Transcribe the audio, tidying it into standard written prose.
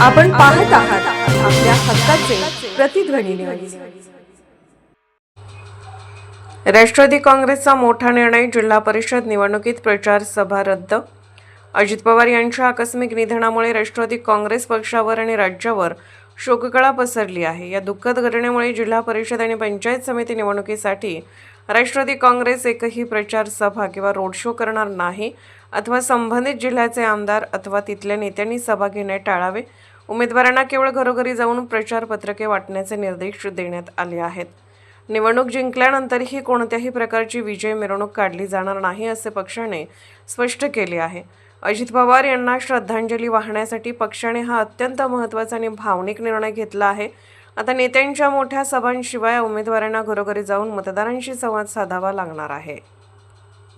आपण पाहत आहात आपल्या हक्काचे प्रतिध्वनी न्यूज। राष्ट्रवादी काँग्रेसचा मोठा निर्णय, जिल्हा परिषद निवडणुकीत प्रचार सभा रद्द। अजित पवार यांच्या आकस्मिक निधनामुळे राष्ट्रवादी काँग्रेस पक्षावर आणि राज्यावर शोककळा पसरली आहे। या दुःखद घटनेमुळे जिल्हा परिषद आणि पंचायत समिती निवडणुकीसाठी राष्ट्रवादी काँग्रेस एकही प्रचार सभा किंवा रोड शो करणार नाही अथवा संबंधित जिल्ह्याचे आमदार अथवा तिथल्या नेत्यांनी सभा घेणे टाळावे। उमेदवारांना केवळ घरोघरी जाऊन प्रचार पत्रके वाटण्याचे निर्देश देण्यात आले आहेत। निवडणूक जिंकल्यानंतरही कोणत्याही प्रकारची विजय मिरवणूक काढली जाणार नाही असे पक्षाने स्पष्ट केले आहे। अजित पवार यांना श्रद्धांजली वाहण्यासाठी पक्षाने हा अत्यंत महत्त्वाचा आणि भावनिक निर्णय घेतला आहे। आता नेत्यांच्या मोठ्या सभांशिवाय उमेदवारांना घरोघरी जाऊन मतदारांशी संवाद साधावा लागणार आहे।